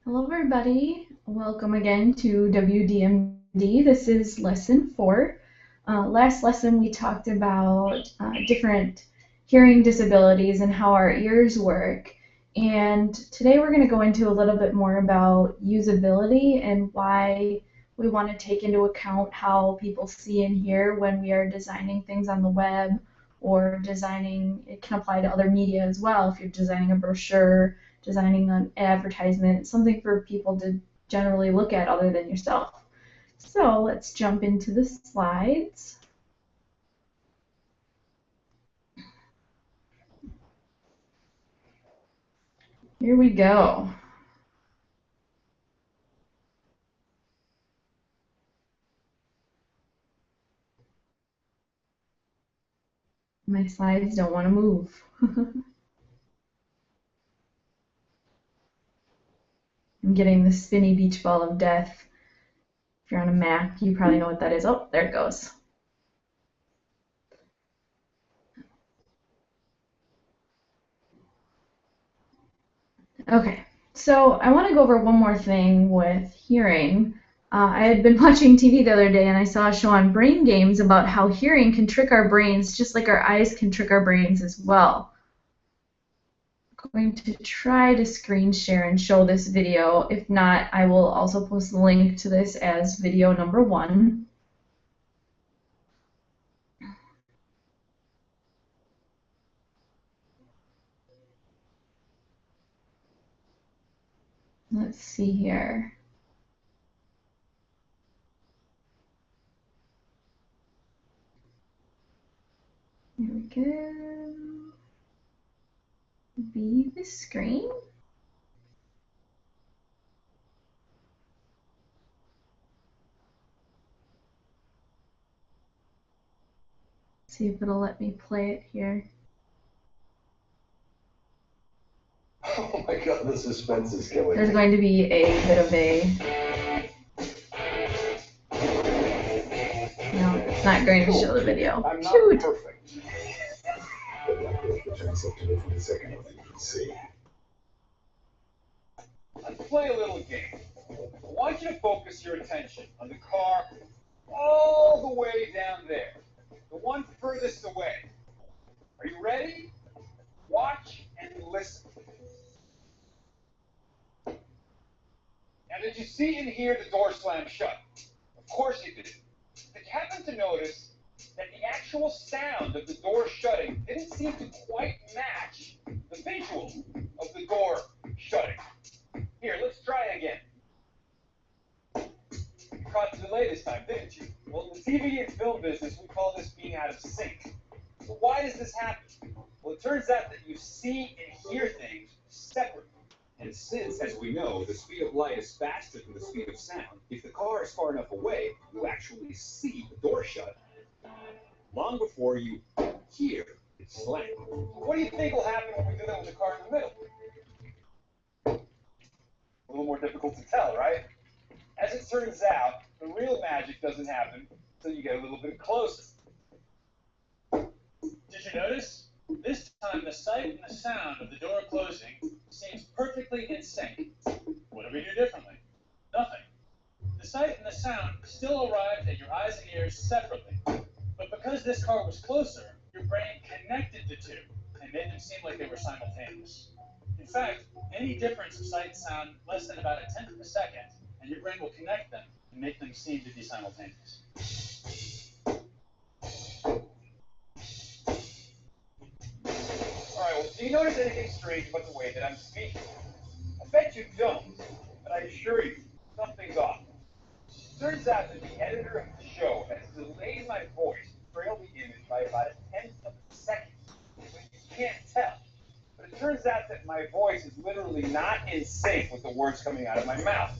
Hello everybody, welcome again to WDMD. This is lesson 4. Last lesson we talked about different hearing disabilities and how our ears work. And today we're going to go into a little bit more about usability and why we want to take into account how people see and hear when we are designing things on the web or designing. It can apply to other media as well if you're designing a brochure, designing an advertisement, something for people to generally look at other than yourself. So let's jump into the slides. Here we go. My slides don't want to move. I'm getting the spinny beach ball of death. If you're on a Mac, you probably know what that is. Oh, there it goes. Okay, so I want to go over one more thing with hearing. I had been watching TV the other day and I saw a show on brain games about how hearing can trick our brains just like our eyes can trick our brains as well. I'm going to try to screen share and show this video. If not, I will also post the link to this as video number 1. Let's see here. Here we go. View the screen. See if it'll let me play it here. Oh my god, the suspense is killing me. There's going to be a bit of a... No, it's not going to show the video. I'm not Shoot! perfect. The black returns up to me for the second of the PC. Let's play a little game. I want you to focus your attention on the car all the way down there. The one furthest away. Are you ready? Watch and listen. Now, did you see and hear the door slam shut? Of course you did. Did you happen to notice that the actual sound of the door shutting didn't seem to quite match the visual of the door shutting? Here, let's try again. You caught the delay this time, didn't you? Well, in the TV and film business, we call this being out of sync. So why does this happen? Well, it turns out that you see and hear things separately. And since, as we know, the speed of light is faster than the speed of sound, if the car is far enough away, you actually see the door shut long before you hear it slam. What do you think will happen when we do that with the car in the middle? A little more difficult to tell, right? As it turns out, the real magic doesn't happen until you get a little bit closer. Did you notice? This time the sight and the sound of the door closing seems perfectly in sync. What do we do differently? Nothing. The sight and the sound still arrived at your eyes and ears separately. But because this car was closer, your brain connected the two and made them seem like they were simultaneous. In fact, any difference of sight and sound less than about 1/10 of a second, and your brain will connect them and make them seem to be simultaneous. Alright, well, do you notice anything strange about the way that I'm speaking? I bet you don't, but I assure you, something's off. Turns out that the editor of the show has delayed my voice to trail the image by about 1/10 of a second. But you can't tell. But it turns out that my voice is literally not in sync with the words coming out of my mouth.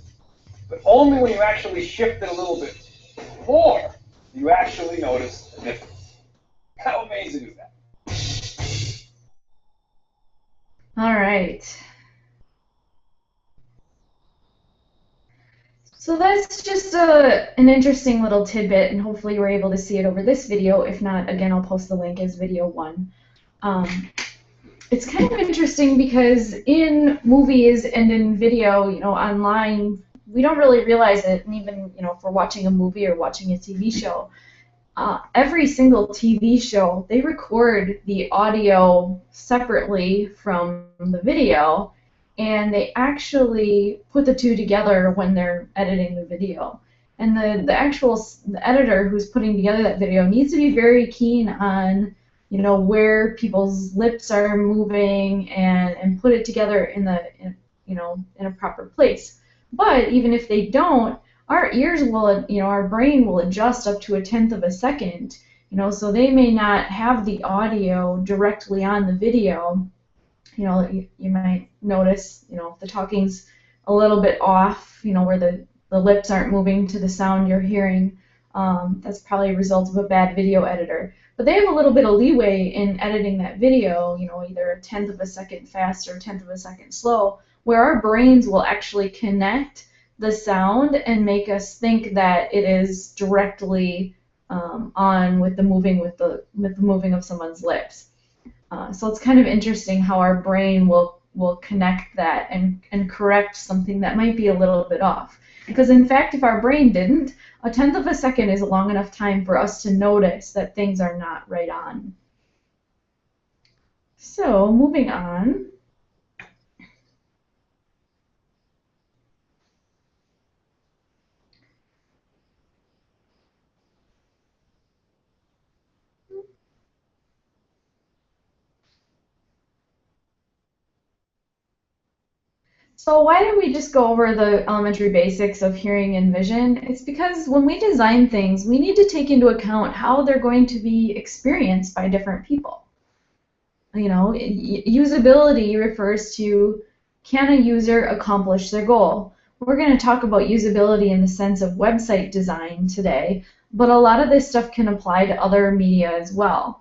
But only when you actually shift it a little bit more do you actually notice the difference. How amazing is that? All right. So that's just an interesting little tidbit, and hopefully you were able to see it over this video. If not, again, I'll post the link as video 1. it's kind of interesting because in movies and in video, online, we don't really realize it. And even, if we're watching a movie or watching a TV show, every single TV show, they record the audio separately from the video, and they actually put the two together when they're editing the video. And the editor who's putting together that video needs to be very keen on, where people's lips are moving and put it together in a proper place. But even if they don't, our ears will, our brain will adjust up to 1/10 of a second, so they may not have the audio directly on the video. You might notice, if the talking's a little bit off, where the lips aren't moving to the sound you're hearing, that's probably a result of a bad video editor. But they have a little bit of leeway in editing that video, either 1/10 of a second fast or 1/10 of a second slow, where our brains will actually connect the sound and make us think that it is directly on with the moving of someone's lips. So it's kind of interesting how our brain will connect that and correct something that might be a little bit off. Because in fact, if our brain didn't, 1/10 of a second is a long enough time for us to notice that things are not right on. So moving on. So why don't we just go over the elementary basics of hearing and vision? It's because when we design things, we need to take into account how they're going to be experienced by different people. Usability refers to, can a user accomplish their goal? We're going to talk about usability in the sense of website design today, but a lot of this stuff can apply to other media as well.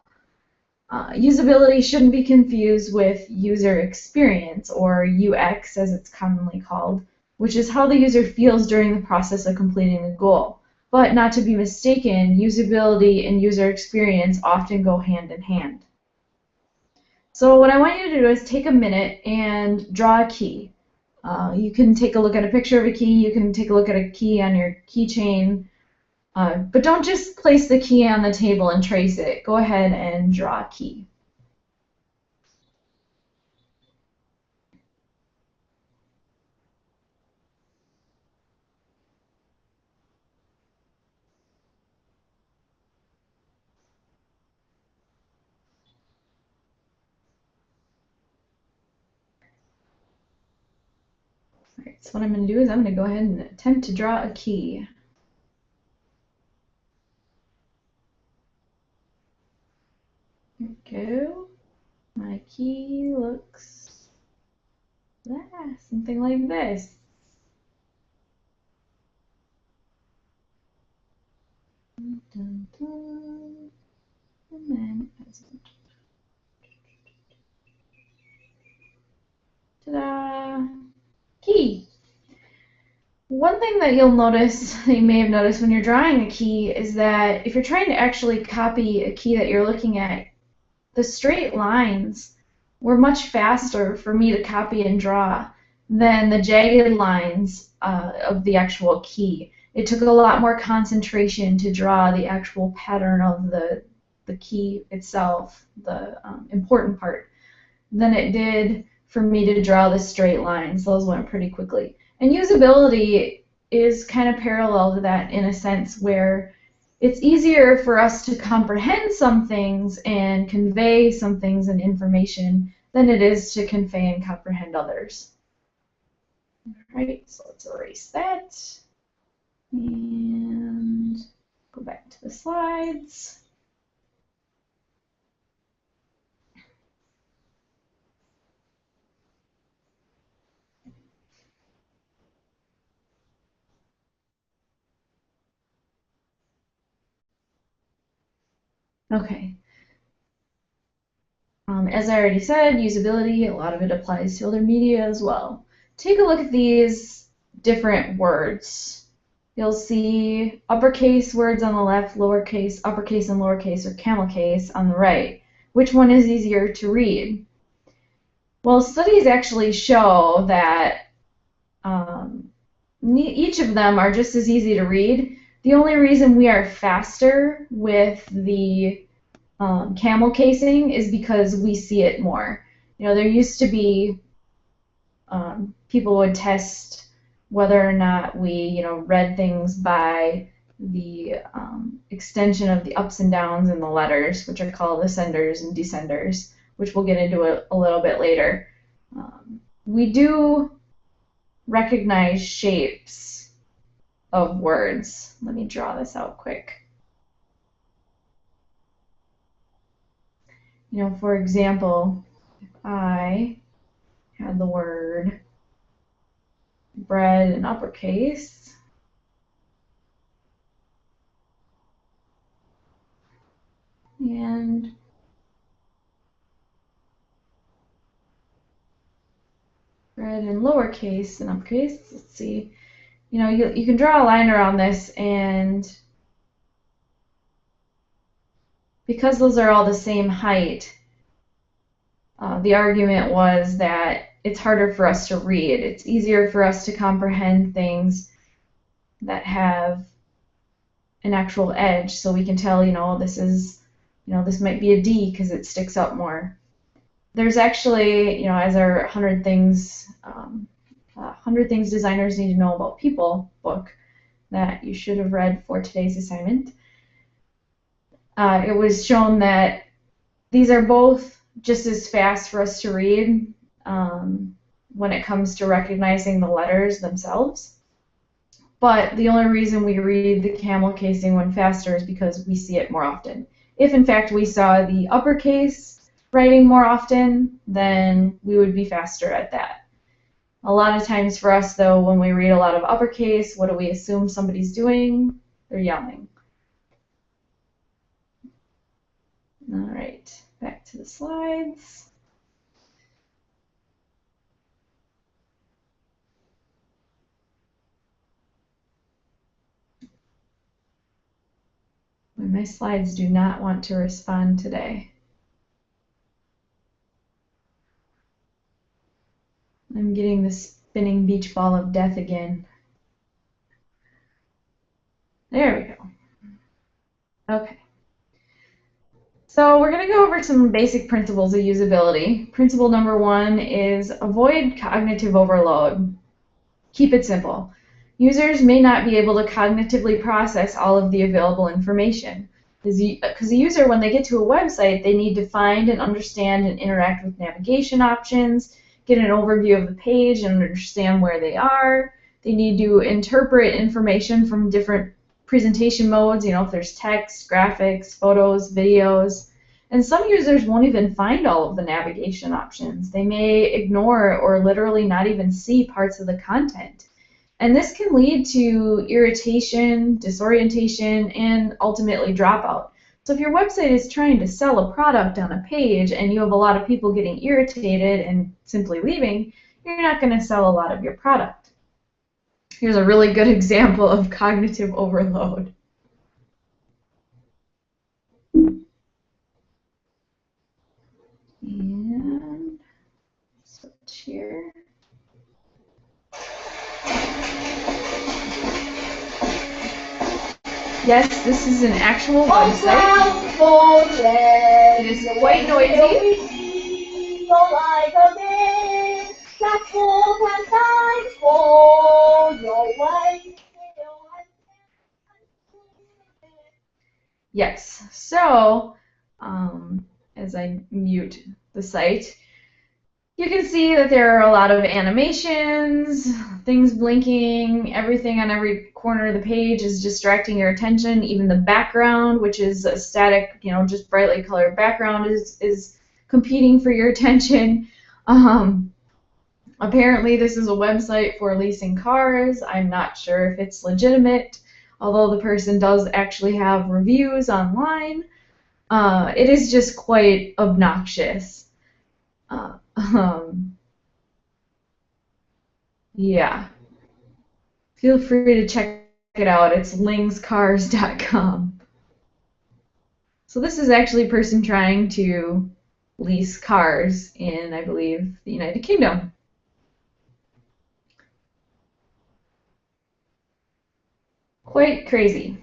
Usability shouldn't be confused with user experience, or UX as it's commonly called, which is how the user feels during the process of completing the goal. But not to be mistaken, usability and user experience often go hand in hand. So what I want you to do is take a minute and draw a key. You can take a look at a picture of a key, you can take a look at a key on your keychain, but don't just place the key on the table and trace it. Go ahead and draw a key. All right, so what I'm going to do is I'm going to go ahead and attempt to draw a key. Here we go. My key looks something like this. Dun, dun. And then, ta-da! Key. One thing that you'll notice, that you may have noticed when you're drawing a key, is that if you're trying to actually copy a key that you're looking at, the straight lines were much faster for me to copy and draw than the jagged lines of the actual key. It took a lot more concentration to draw the actual pattern of the key itself, the important part, than it did for me to draw the straight lines. Those went pretty quickly. And usability is kind of parallel to that in a sense where it's easier for us to comprehend some things and convey some things and information than it is to convey and comprehend others. All right, so let's erase that and go back to the slides. Okay. As I already said, usability, a lot of it applies to other media as well. Take a look at these different words. You'll see uppercase words on the left, lowercase, uppercase and lowercase, or camel case on the right. Which one is easier to read? Well, studies actually show that each of them are just as easy to read. The only reason we are faster with the camel casing is because we see it more. You know, there used to be people would test whether or not we, read things by the extension of the ups and downs in the letters, which are called ascenders and descenders, which we'll get into a little bit later. We do recognize shapes of words. Let me draw this out quick. You know, for example, if I had the word bread in uppercase, and bread in lowercase and uppercase. Let's see. You know, you can draw a line around this, and because those are all the same height, the argument was that it's harder for us to read. It's easier for us to comprehend things that have an actual edge, so we can tell, this is, this might be a D because it sticks up more. There's actually, as our 100 Things Designers Need to Know About People book that you should have read for today's assignment, it was shown that these are both just as fast for us to read when it comes to recognizing the letters themselves. But the only reason we read the camel casing one faster is because we see it more often. If in fact we saw the uppercase writing more often, then we would be faster at that. A lot of times for us, though, when we read a lot of uppercase, what do we assume somebody's doing? They're yelling. All right, back to the slides. My slides do not want to respond today. I'm getting the spinning beach ball of death again. There we go. Okay. So we're going to go over some basic principles of usability. Principle number 1 is avoid cognitive overload. Keep it simple. Users may not be able to cognitively process all of the available information. Because the user, when they get to a website, they need to find and understand and interact with navigation options, get an overview of the page and understand where they are. They need to interpret information from different presentation modes, if there's text, graphics, photos, videos. And some users won't even find all of the navigation options. They may ignore or literally not even see parts of the content. And this can lead to irritation, disorientation, and ultimately dropout. So if your website is trying to sell a product on a page and you have a lot of people getting irritated and simply leaving, you're not going to sell a lot of your product. Here's a really good example of cognitive overload. And switch here. Yes, this is an actual website. It is quite noisy. Yes, so as I mute the site, you can see that there are a lot of animations, things blinking, everything on every corner of the page is distracting your attention. Even the background, which is a static, just brightly colored background, is competing for your attention. Apparently this is a website for leasing cars. I'm not sure if it's legitimate, although the person does actually have reviews online. It is just quite obnoxious. Yeah. Feel free to check it out. It's lingscars.com. So this is actually a person trying to lease cars in, I believe, the United Kingdom. Quite crazy.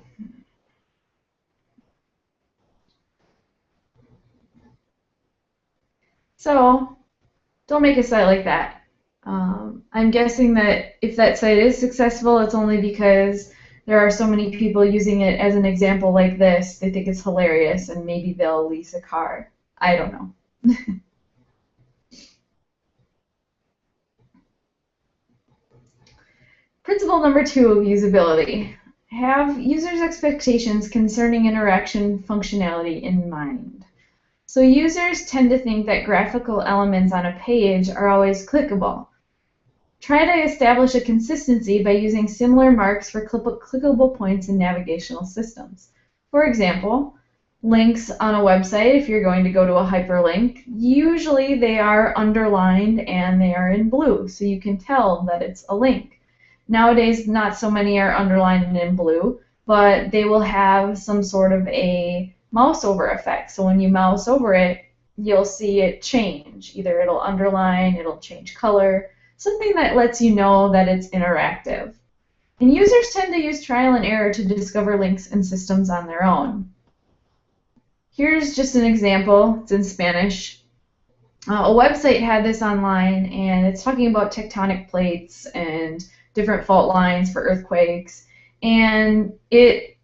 So don't make a site like that. I'm guessing that if that site is successful, it's only because there are so many people using it as an example like this. They think it's hilarious and maybe they'll lease a car. I don't know. Principle number 2 of usability. Have users' expectations concerning interaction functionality in mind. So users tend to think that graphical elements on a page are always clickable. Try to establish a consistency by using similar marks for clickable points in navigational systems. For example, links on a website, if you're going to go to a hyperlink, usually they are underlined and they are in blue, so you can tell that it's a link. Nowadays, not so many are underlined and in blue, but they will have some sort of a mouse over effect. So when you mouse over it, you'll see it change. Either it'll underline, it'll change color, something that lets you know that it's interactive. And users tend to use trial and error to discover links and systems on their own. Here's just an example. It's in Spanish. A website had this online, and it's talking about tectonic plates and different fault lines for earthquakes. And it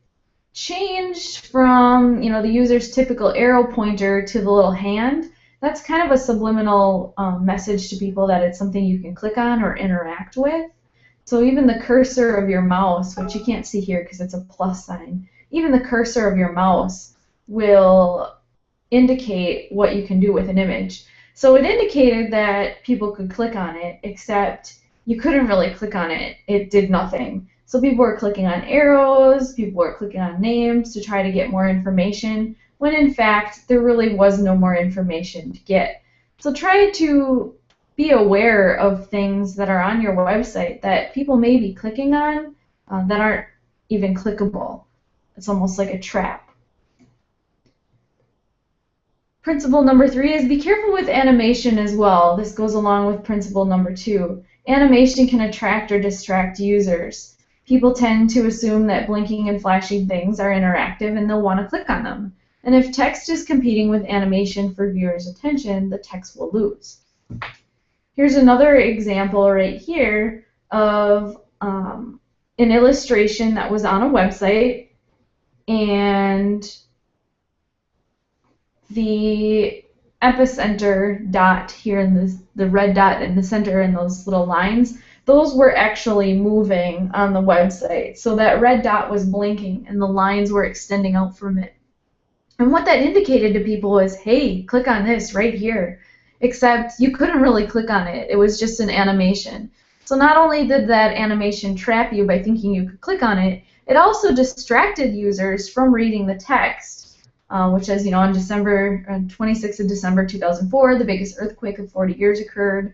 changed from, the user's typical arrow pointer to the little hand. That's kind of a subliminal message to people that it's something you can click on or interact with. So even the cursor of your mouse, which you can't see here because it's a plus sign, even the cursor of your mouse will indicate what you can do with an image. So it indicated that people could click on it, except you couldn't really click on it. It did nothing. So people were clicking on arrows, people were clicking on names to try to get more information, when in fact there really was no more information to get. So try to be aware of things that are on your website that people may be clicking on that aren't even clickable. It's almost like a trap. Principle number 3 is be careful with animation as well. This goes along with principle number 2. Animation can attract or distract users. People tend to assume that blinking and flashing things are interactive and they'll want to click on them. And if text is competing with animation for viewers' attention, the text will lose. Here's another example right here of an illustration that was on a website, and the epicenter dot here in the red dot in the center and those little lines, those were actually moving on the website. So that red dot was blinking and the lines were extending out from it. And what that indicated to people was, hey, click on this right here. Except you couldn't really click on it. It was just an animation. So not only did that animation trap you by thinking you could click on it, it also distracted users from reading the text, which as you know, on 26th of December 2004, the biggest earthquake of 40 years occurred.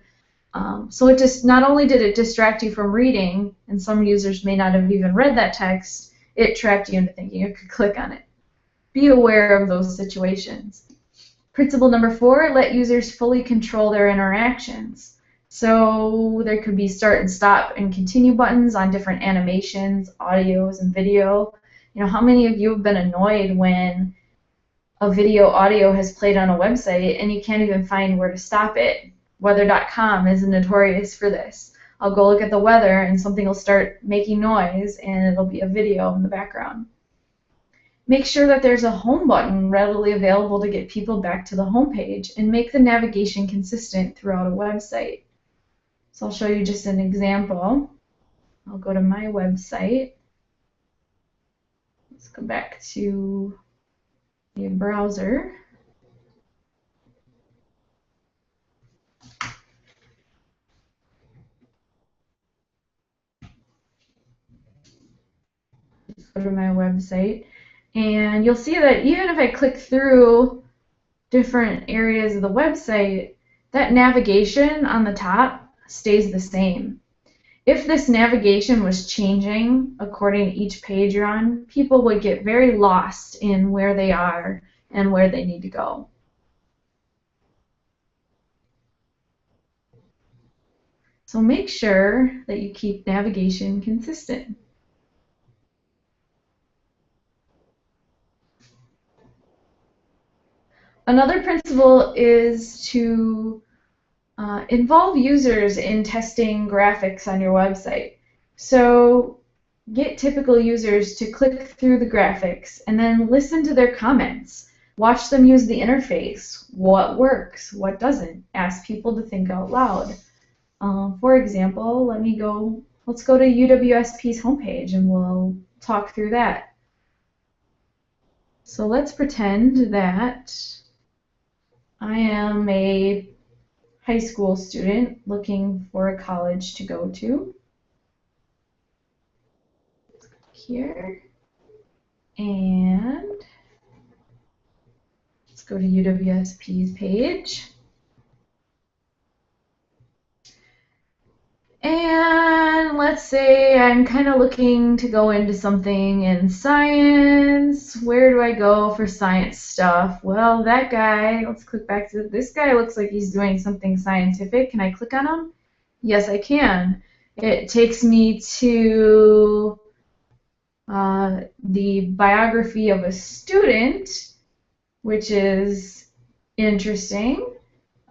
So it just not only did it distract you from reading, and some users may not have even read that text, it trapped you into thinking you could click on it. Be aware of those situations. Principle number 4, let users fully control their interactions. So there could be start and stop and continue buttons on different animations, audios, and video. How many of you have been annoyed when a video audio has played on a website and you can't even find where to stop it? Weather.com is notorious for this. I'll go look at the weather and something will start making noise and it'll be a video in the background. Make sure that there's a home button readily available to get people back to the home page and make the navigation consistent throughout a website. So I'll show you just an example. I'll go to my website. Let's go back to the browser. Go to my website. And you'll see that even if I click through different areas of the website, that navigation on the top stays the same. If this navigation was changing according to each page you're on, people would get very lost in where they are and where they need to go. So make sure that you keep navigation consistent. Another principle is to involve users in testing graphics on your website. So get typical users to click through the graphics and then listen to their comments. Watch them use the interface. What works? What doesn't? Ask people to think out loud. For example, let's go to UWSP's homepage and we'll talk through that. So let's pretend that I am a high school student looking for a college to go to. Here. And let's go to UWSP's page. And let's say I'm kind of looking to go into something in science. Where do I go for science stuff? Well, that guy, let's click back to this guy, looks like he's doing something scientific. Can I click on him? Yes, I can. It takes me to the biography of a student, which is interesting.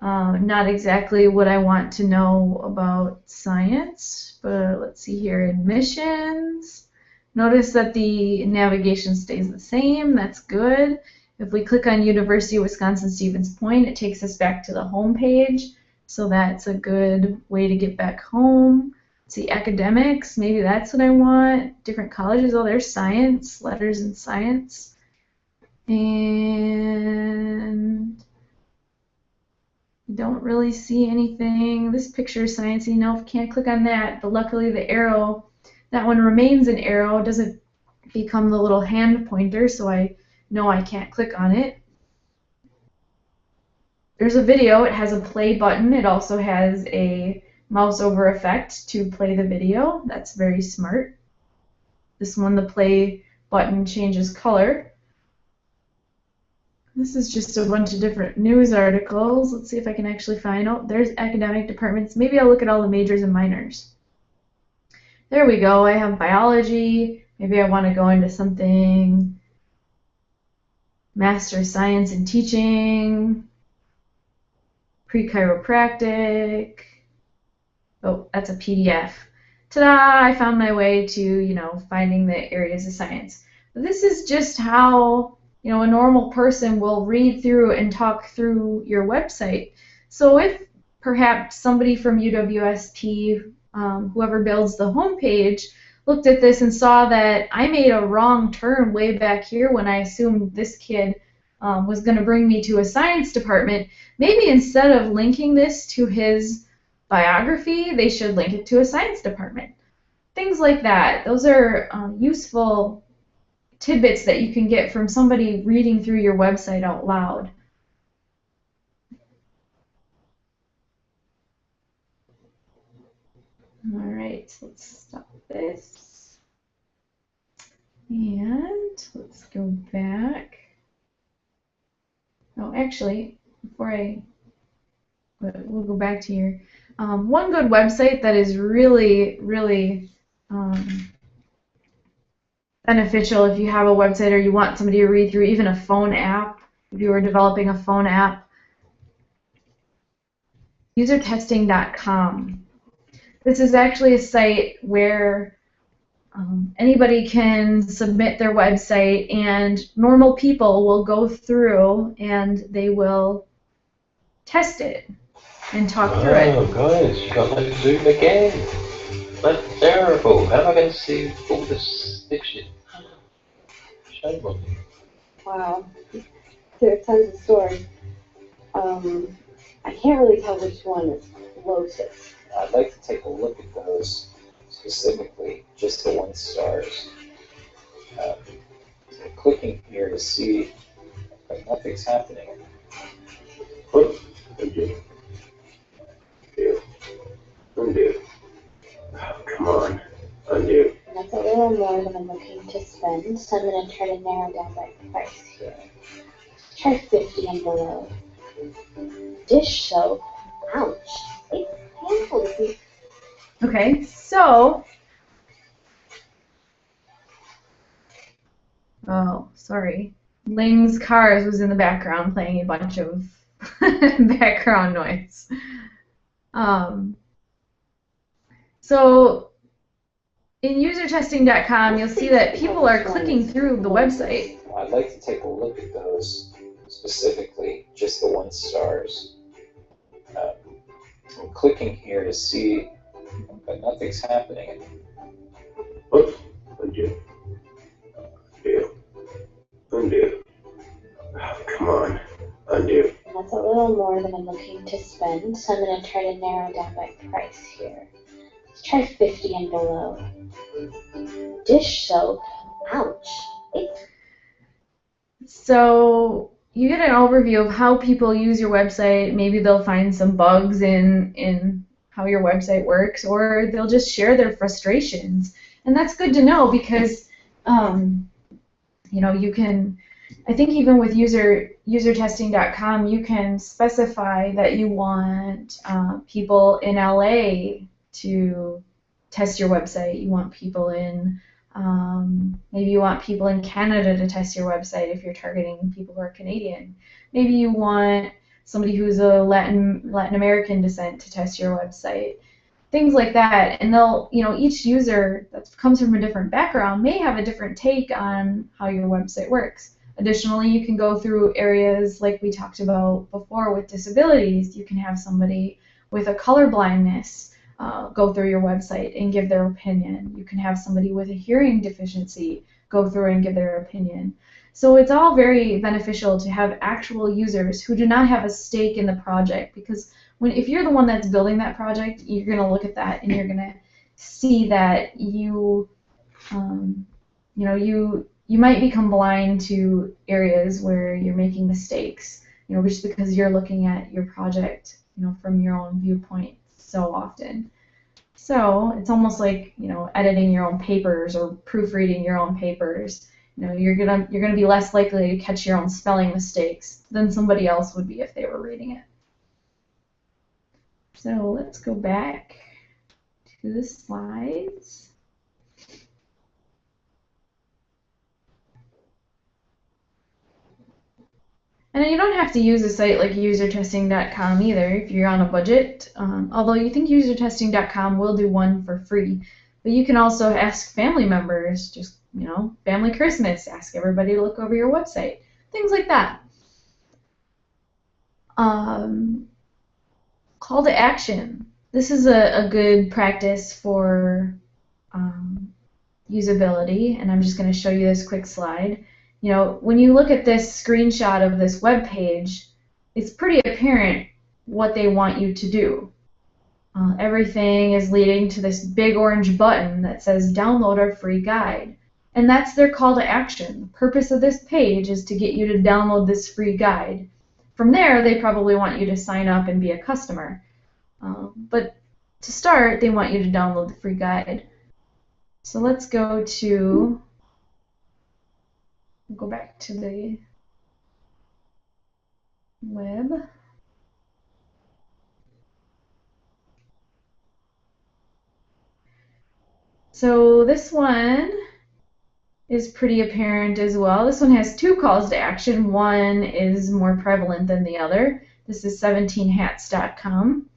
Not exactly what I want to know about science, but let's see here, admissions. Notice that the navigation stays the same, that's good. If we click on University of Wisconsin-Stevens Point, it takes us back to the home page, so that's a good way to get back home. Let's see, academics, maybe that's what I want. Different colleges, oh, there's science, letters in science. And don't really see anything. This picture is sciencey. No, can't click on that, but luckily the arrow, that one remains an arrow, doesn't become the little hand pointer, so I know I can't click on it. There's a video, it has a play button, it also has a mouse over effect to play the video. That's very smart. This one, the play button changes color. This is just a bunch of different news articles. Let's see if I can actually find, oh, there's academic departments. Maybe I'll look at all the majors and minors. There we go, I have biology. Maybe I want to go into something, Master of Science in Teaching, pre-chiropractic. Oh, that's a PDF. Ta-da! I found my way to, finding the areas of science. But this is just how a normal person will read through and talk through your website. So if perhaps somebody from UWSP, whoever builds the homepage, looked at this and saw that I made a wrong turn way back here when I assumed this kid was going to bring me to a science department, maybe instead of linking this to his biography, they should link it to a science department. Things like that. Those are useful tidbits that you can get from somebody reading through your website out loud. All right, so let's stop this. And let's go back. Oh, actually, we'll go back to here. One good website that is really, really beneficial if you have a website or you want somebody to read through, even a phone app, if you were developing a phone app, usertesting.com. This is actually a site where anybody can submit their website and normal people will go through and they will test it and talk through it. Oh, guys, you got no Zoom again. That's terrible. How am I going to see all this fiction? Shame on you. Wow, there are tons of stories. I can't really tell which one is closest. I'd like to take a look at those specifically, just the 1 stars. I'm clicking here to see, but nothing's happening. Oh, undo. Undo. Oh, come on. Undo. That's a little more than I'm looking to spend, so I'm going to try to narrow down my price here. Try 50 and below. Dish soap? Ouch. It's painful to see Okay, so, oh, sorry. Ling's Cars was in the background playing a bunch of background noise. Um, so in usertesting.com, you'll see that people are clicking through the website. I'd like to take a look at those, specifically just the 1 stars. I'm clicking here to see, but nothing's happening. Oops, undo. Undo. Undo. Oh, come on. Undo. And that's a little more than I'm looking to spend, so I'm going to try to narrow down my price here. Let's try 50 and below. Dish soap. Ouch. So you get an overview of how people use your website. Maybe they'll find some bugs in how your website works, or they'll just share their frustrations. And that's good to know because you can, I think even with usertesting.com, you can specify that you want people in LA to test your website. You want people in, maybe you want people in Canada to test your website if you're targeting people who are Canadian. Maybe you want somebody who's a Latin American descent to test your website. Things like that, and they'll, each user that comes from a different background may have a different take on how your website works. Additionally, you can go through areas like we talked about before with disabilities. You can have somebody with a color blindness go through your website and give their opinion. You can have somebody with a hearing deficiency go through and give their opinion. So it's all very beneficial to have actual users who do not have a stake in the project, because if you're the one that's building that project, you're going to look at that and you're going to see that you might become blind to areas where you're making mistakes, just because you're looking at your project, from your own viewpoint so often. So it's almost like, editing your own papers or proofreading your own papers. You're gonna be less likely to catch your own spelling mistakes than somebody else would be if they were reading it. So let's go back to the slides. And you don't have to use a site like usertesting.com either if you're on a budget, although you think usertesting.com will do one for free. But you can also ask family members, just, family Christmas, ask everybody to look over your website, things like that. Call to action. This is a good practice for usability, and I'm just going to show you this quick slide. When you look at this screenshot of this web page, it's pretty apparent what they want you to do. Everything is leading to this big orange button that says download our free guide. And that's their call to action. The purpose of this page is to get you to download this free guide. From there, they probably want you to sign up and be a customer. But to start, they want you to download the free guide. So let's go back to the web. So this one is pretty apparent as well. This one has 2 calls to action. One is more prevalent than the other. This is 17hats.com.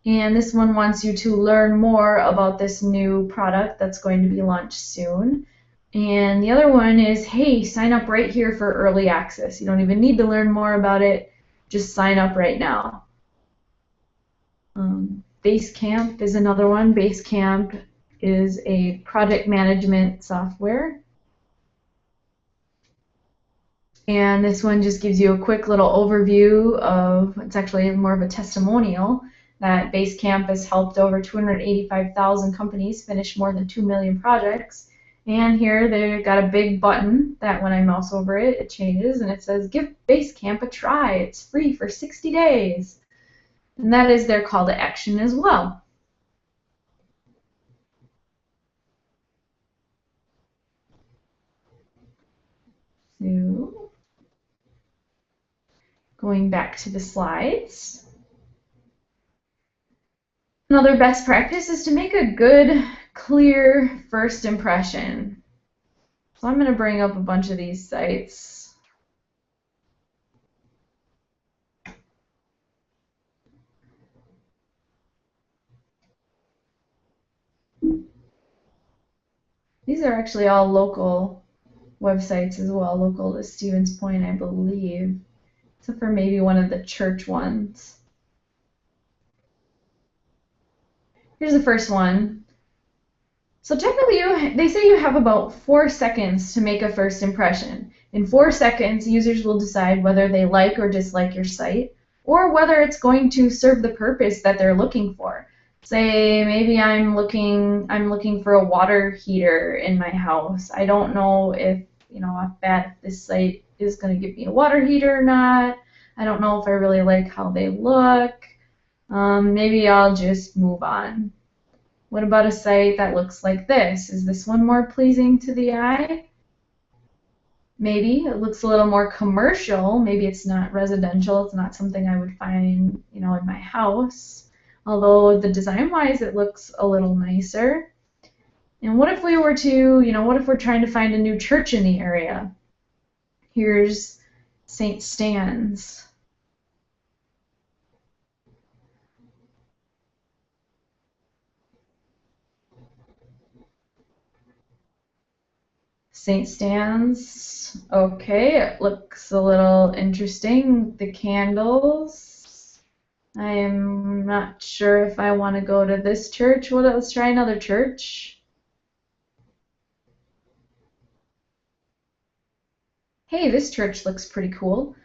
And this one wants you to learn more about this new product that's going to be launched soon. And the other one is, hey, sign up right here for early access. You don't even need to learn more about it. Just sign up right now. Basecamp is another one. Basecamp is a project management software. And this one just gives you a quick little overview of, it's actually more of a testimonial, that Basecamp has helped over 285,000 companies finish more than 2 million projects. And here they've got a big button that when I mouse over it, it changes and it says, give Basecamp a try. It's free for 60 days. And that is their call to action as well. So, going back to the slides. Another best practice is to make a good, clear first impression. So I'm going to bring up a bunch of these sites. These are actually all local websites as well, local to Stevens Point, I believe, except for maybe one of the church ones. Here's the first one. So technically, they say you have about 4 seconds to make a first impression. In 4 seconds, users will decide whether they like or dislike your site, or whether it's going to serve the purpose that they're looking for. Say maybe I'm looking for a water heater in my house. I don't know if this site is going to give me a water heater or not. I don't know if I really like how they look. Maybe I'll just move on. What about a site that looks like this? Is this one more pleasing to the eye? Maybe it looks a little more commercial. Maybe it's not residential. It's not something I would find, in my house. Although the design-wise, it looks a little nicer. And what if we were to, what if we're trying to find a new church in the area? Here's St. Stan's. St. Stan's, okay, it looks a little interesting. The candles. I am not sure if I want to go to this church. Well, let's try another church. Hey, this church looks pretty cool.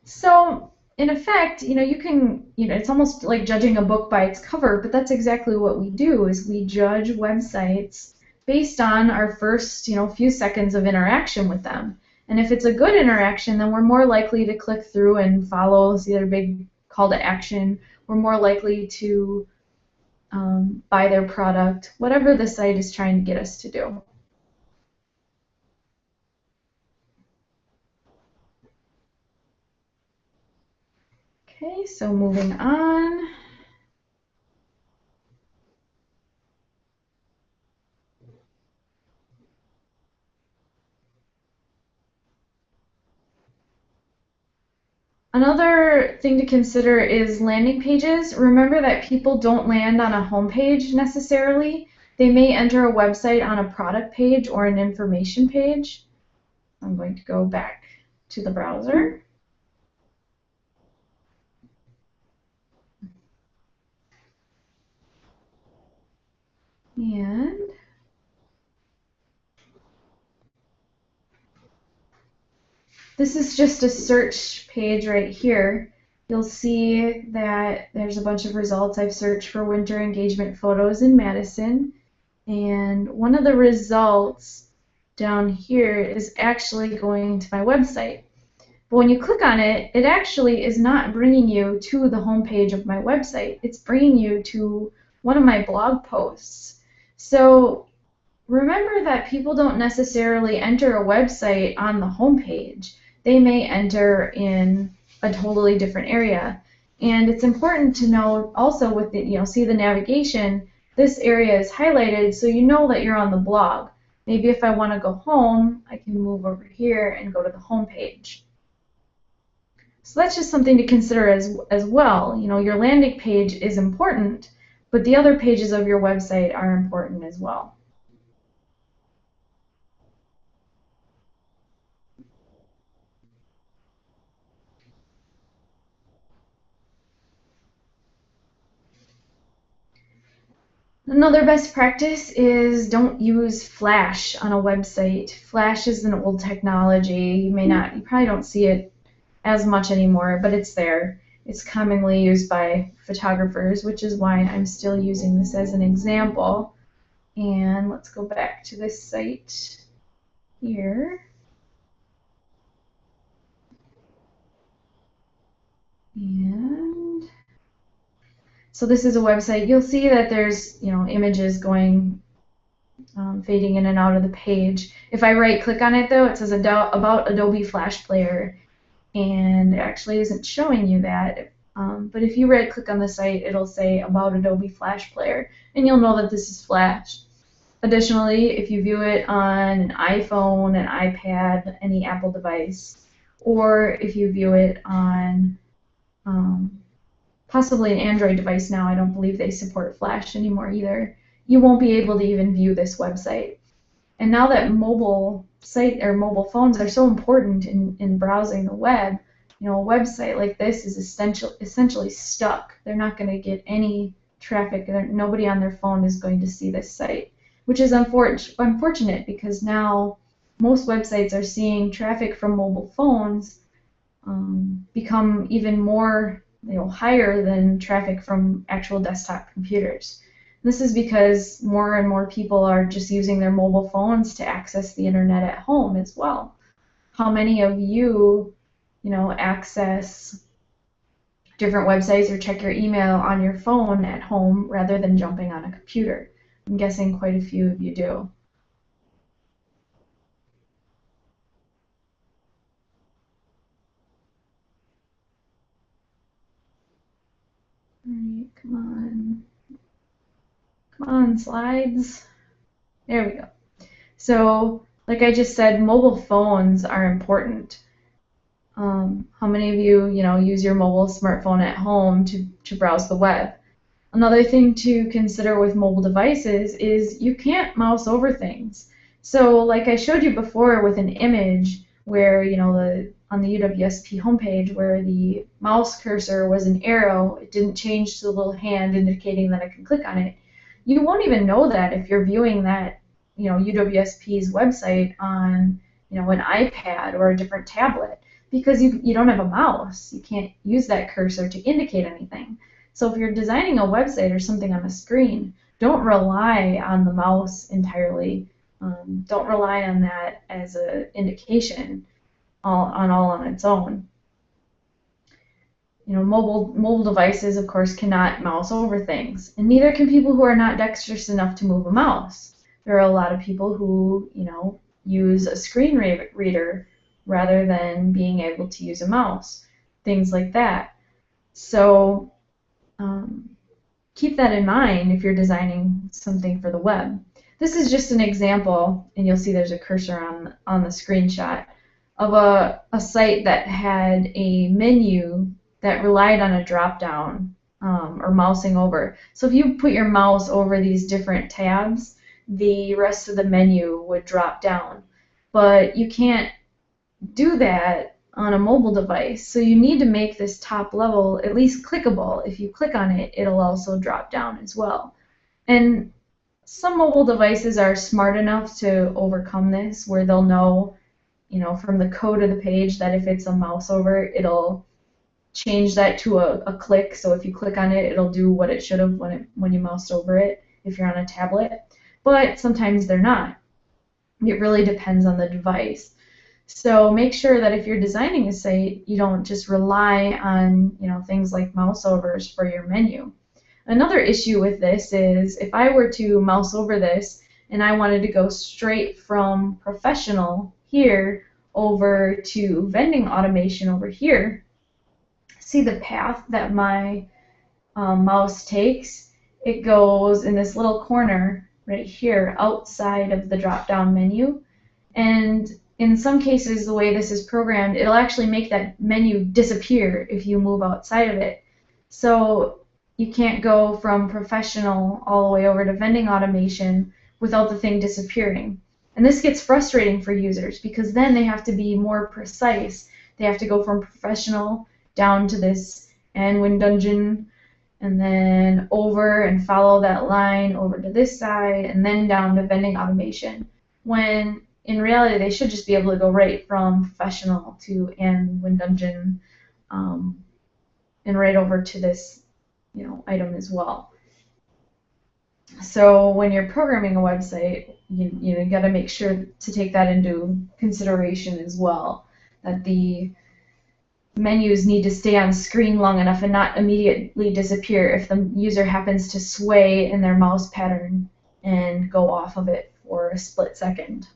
So, in effect, you can, it's almost like judging a book by its cover, but that's exactly what we do, is we judge websites based on our first, few seconds of interaction with them. And if it's a good interaction, then we're more likely to click through and follow, see their big call to action. We're more likely to buy their product, whatever the site is trying to get us to do. Okay, so moving on. Another thing to consider is landing pages. Remember that people don't land on a home page necessarily. They may enter a website on a product page or an information page. I'm going to go back to the browser. And this is just a search page right here. You'll see that there's a bunch of results. I've searched for winter engagement photos in Madison. And one of the results down here is actually going to my website. But when you click on it, it actually is not bringing you to the home page of my website. It's bringing you to one of my blog posts. So remember that people don't necessarily enter a website on the home page. They may enter in a totally different area. And it's important to know also with the, see the navigation, this area is highlighted so you know that you're on the blog. Maybe if I want to go home, I can move over here and go to the home page. So that's just something to consider as well. Your landing page is important, but the other pages of your website are important as well. Another best practice is don't use Flash on a website. Flash is an old technology. You probably don't see it as much anymore, but it's there. It's commonly used by photographers, which is why I'm still using this as an example. And let's go back to this site here. And so this is a website. You'll see that there's, images going, fading in and out of the page. If I right-click on it, though, it says about Adobe Flash Player, and it actually isn't showing you that. But if you right click on the site, it'll say about Adobe Flash Player, and you'll know that this is Flash. Additionally, if you view it on an iPhone, an iPad, any Apple device, or if you view it on possibly an Android device now, I don't believe they support Flash anymore either, you won't be able to even view this website. And now that mobile phones are so important in browsing the web, a website like this is essentially stuck. They're not going to get any traffic. Nobody on their phone is going to see this site, which is unfortunate because now most websites are seeing traffic from mobile phones become even more, higher than traffic from actual desktop computers. This is because more and more people are just using their mobile phones to access the internet at home as well. How many of you, access different websites or check your email on your phone at home rather than jumping on a computer? I'm guessing quite a few of you do. Alright, come on. Come on, slides. There we go. So, like I just said, mobile phones are important. How many of you, use your mobile smartphone at home to browse the web? Another thing to consider with mobile devices is you can't mouse over things. So, like I showed you before with an image where, on the UWSP homepage where the mouse cursor was an arrow, it didn't change to the little hand indicating that I can click on it. You won't even know that if you're viewing that, UWSP's website on, an iPad or a different tablet, because you don't have a mouse. You can't use that cursor to indicate anything. So if you're designing a website or something on a screen, don't rely on the mouse entirely. Don't rely on that as an indication on its own. Mobile devices, of course, cannot mouse over things, and neither can people who are not dexterous enough to move a mouse. There are a lot of people who, use a screen reader rather than being able to use a mouse, things like that. So keep that in mind if you're designing something for the web. This is just an example, and you'll see there's a cursor on the screenshot, of a site that had a menu that relied on a drop-down or mousing over. So if you put your mouse over these different tabs, the rest of the menu would drop down. But you can't do that on a mobile device, so you need to make this top level at least clickable. If you click on it, it'll also drop down as well. And some mobile devices are smart enough to overcome this, where they'll know, from the code of the page that if it's a mouse over, it'll change that to a click. So if you click on it, it'll do what it should have when you moused over it if you're on a tablet. But sometimes they're not. It really depends on the device. So make sure that if you're designing a site, you don't just rely on things like mouse overs for your menu. Another issue with this is if I were to mouse over this and I wanted to go straight from professional here over to vending automation over here, see the path that my mouse takes? It goes in this little corner right here outside of the drop-down menu, and in some cases the way this is programmed, it'll actually make that menu disappear if you move outside of it. So you can't go from professional all the way over to vending automation without the thing disappearing. And this gets frustrating for users because then they have to be more precise. They have to go from professional down to this and win dungeon, and then over and follow that line over to this side, and then down to vending automation. When in reality, they should just be able to go right from professional to and win dungeon, and right over to this, item as well. So when you're programming a website, you got to make sure to take that into consideration as well, that the menus need to stay on screen long enough and not immediately disappear if the user happens to sway in their mouse pattern and go off of it for a split second.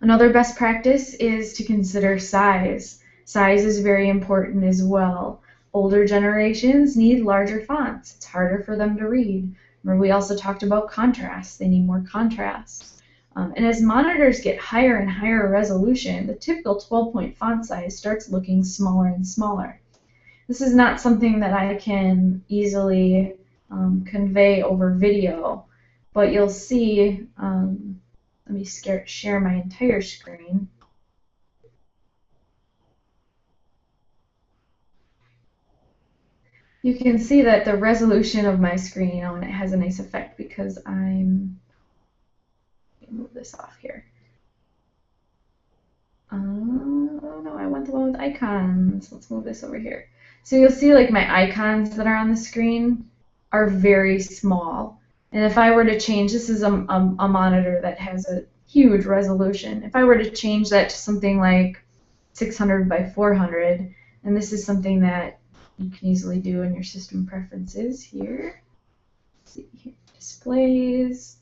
Another best practice is to consider size. Size is very important as well. Older generations need larger fonts. It's harder for them to read. Remember, we also talked about contrast. They need more contrast. And as monitors get higher and higher resolution, the typical 12-point font size starts looking smaller and smaller. This is not something that I can easily convey over video, but you'll see, let me share my entire screen. You can see that the resolution of my screen, and it has a nice effect because let me move this off here. Oh no, I want the one with icons. Let's move this over here. So you'll see like my icons that are on the screen are very small. And if I were to change, this is a monitor that has a huge resolution. If I were to change that to something like 600 by 400, and this is something that you can easily do in your system preferences here. Let's see here, displays.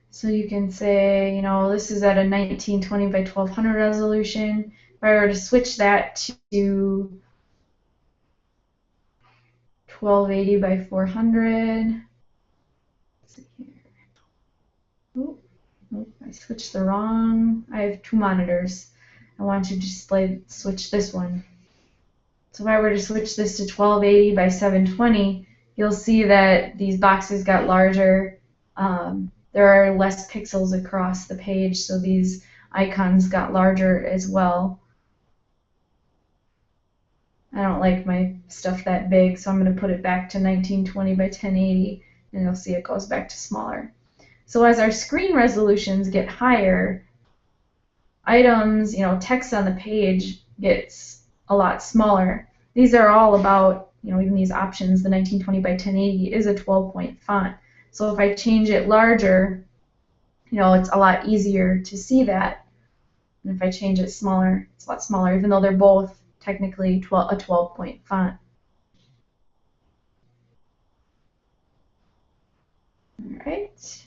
So you can say, you know, this is at a 1920 by 1200 resolution. If I were to switch that to 1280 by 400, let's see here. Oh, I switched the wrong. I have two monitors. I want to switch this one. So if I were to switch this to 1280 by 720, you'll see that these boxes got larger. There are less pixels across the page, so these icons got larger as well. I don't like my stuff that big, so I'm going to put it back to 1920 by 1080, and you'll see it goes back to smaller. So as our screen resolutions get higher, items, you know, text on the page gets a lot smaller. These are all about, you know, even these options. The 1920 by 1080 is a 12-point font. So if I change it larger, you know, it's a lot easier to see that. And if I change it smaller, it's a lot smaller, even though they're both technically a 12-point font. All right.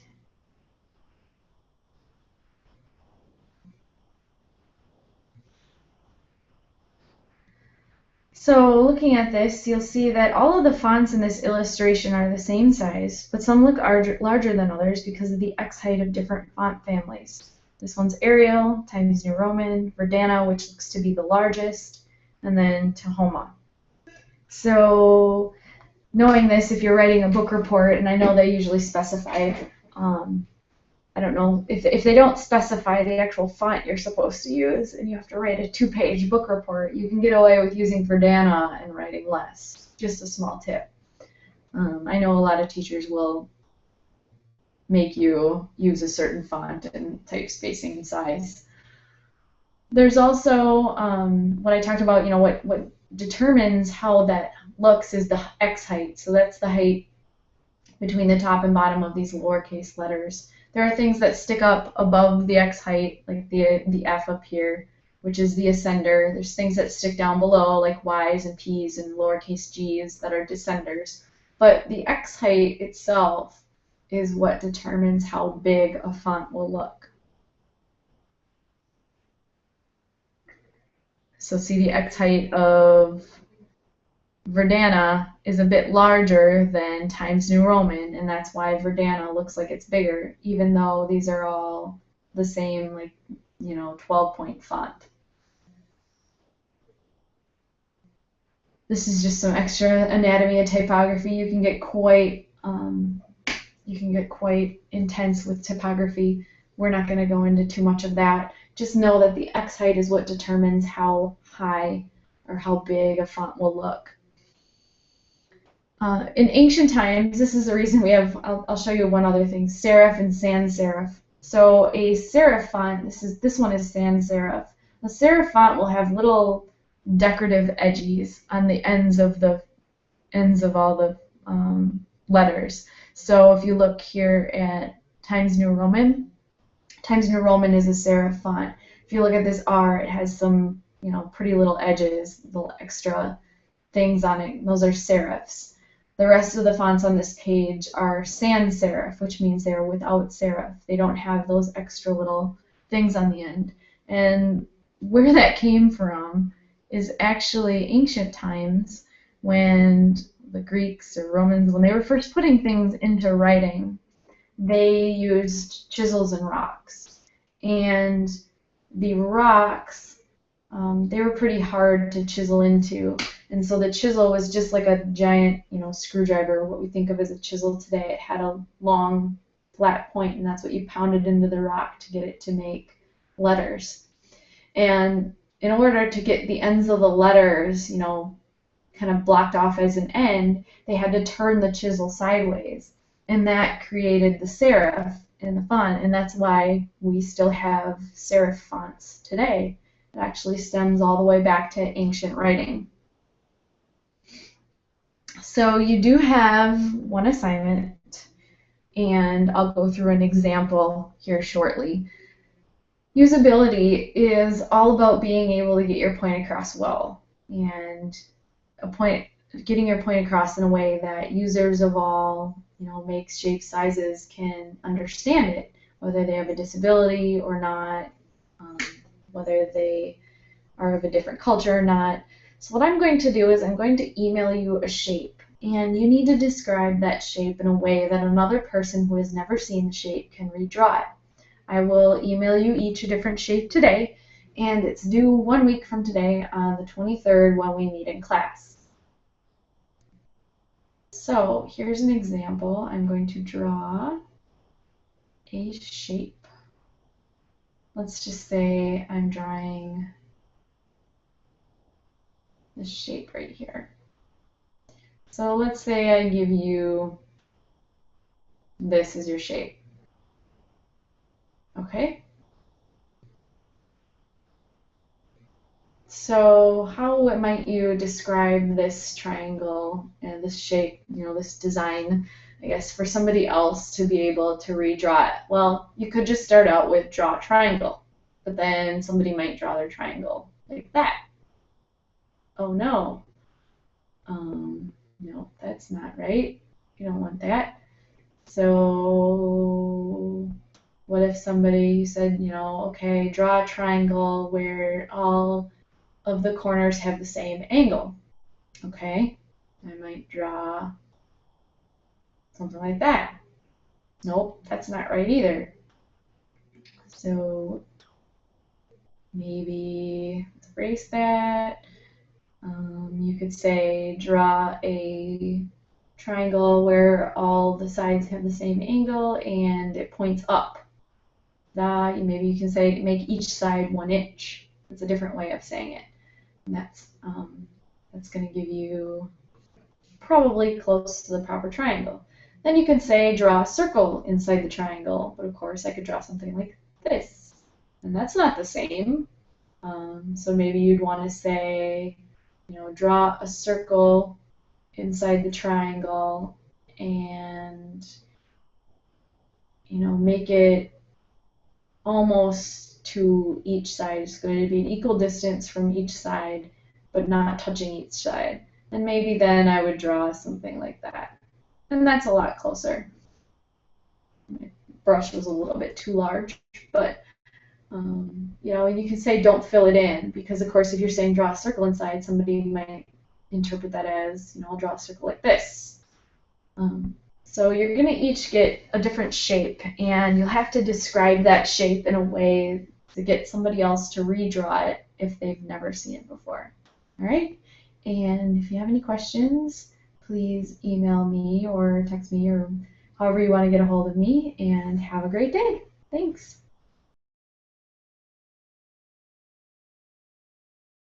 So looking at this, you'll see that all of the fonts in this illustration are the same size, but some look larger than others because of the X height of different font families. This one's Arial, Times New Roman, Verdana, which looks to be the largest, and then Tahoma. So knowing this, if you're writing a book report, and I know they usually specify, I don't know, if they don't specify the actual font you're supposed to use and you have to write a 2-page book report, you can get away with using Verdana and writing less. Just a small tip. I know a lot of teachers will make you use a certain font and type spacing and size. There's also what I talked about, you know, what determines how that looks is the X height. So that's the height between the top and bottom of these lowercase letters. There are things that stick up above the X height, like the F up here, which is the ascender. There's things that stick down below, like Y's and P's and lowercase g's that are descenders. But the X height itself is what determines how big a font will look. So see, the X height of Verdana is a bit larger than Times New Roman, and that's why Verdana looks like it's bigger, even though these are all the same, like, you know, 12-point font. This is just some extra anatomy and typography. You can get quite intense with typography. We're not going to go into too much of that. Just know that the X height is what determines how high or how big a font will look. In ancient times, this is the reason we have, I'll show you one other thing, serif and sans serif. So a serif font, this one is sans serif. A serif font will have little decorative edges on the ends of all the letters. So if you look here at Times New Roman is a serif font. If you look at this R, it has some, you know, pretty little edges, little extra things on it. Those are serifs. The rest of the fonts on this page are sans serif, which means they're without serif. They don't have those extra little things on the end. And where that came from is actually ancient times when the Greeks or Romans, when they were first putting things into writing, they used chisels and rocks. And the rocks, they were pretty hard to chisel into. And so the chisel was just like a giant, screwdriver, what we think of as a chisel today. It had a long, flat point, and that's what you pounded into the rock to get it to make letters. And in order to get the ends of the letters, kind of blocked off as an end, they had to turn the chisel sideways. And that created the serif in the font, and that's why we still have serif fonts today. It actually stems all the way back to ancient writing. So you do have one assignment, and I'll go through an example here shortly. Usability is all about being able to get your point across well, and getting your point across in a way that users of all makes, shapes, sizes can understand it, whether they have a disability or not, whether they are of a different culture or not. So what I'm going to do is I'm going to email you a shape, and you need to describe that shape in a way that another person who has never seen the shape can redraw it. I will email you each a different shape today, and it's due 1 week from today on the 23rd when we meet in class. So here's an example. I'm going to draw a shape. Let's just say I'm drawing this shape right here. So let's say I give you this as your shape. Okay? So how might you describe this triangle and this shape, this design, I guess, for somebody else to be able to redraw it? Well, you could just start out with draw a triangle, but then somebody might draw their triangle like that. Oh no. No, that's not right. You don't want that. So what if somebody said, okay, draw a triangle where all of the corners have the same angle? Okay, I might draw something like that. Nope, that's not right either. So maybe let's erase that. You could say draw a triangle where all the sides have the same angle and it points up. Maybe you can say make each side 1 inch. That's a different way of saying it. And that's going to give you probably close to the proper triangle. Then you can say draw a circle inside the triangle, but of course I could draw something like this. And that's not the same. So maybe you'd want to say, draw a circle inside the triangle and, make it almost to each side. It's going to be an equal distance from each side, but not touching each side. And maybe then I would draw something like that. And that's a lot closer. My brush was a little bit too large, but you can say don't fill it in, because of course if you're saying draw a circle inside, somebody might interpret that as, I'll draw a circle like this. So you're going to each get a different shape, and you'll have to describe that shape in a way to get somebody else to redraw it if they've never seen it before. All right? And if you have any questions, please email me or text me or however you want to get a hold of me, and have a great day. Thanks.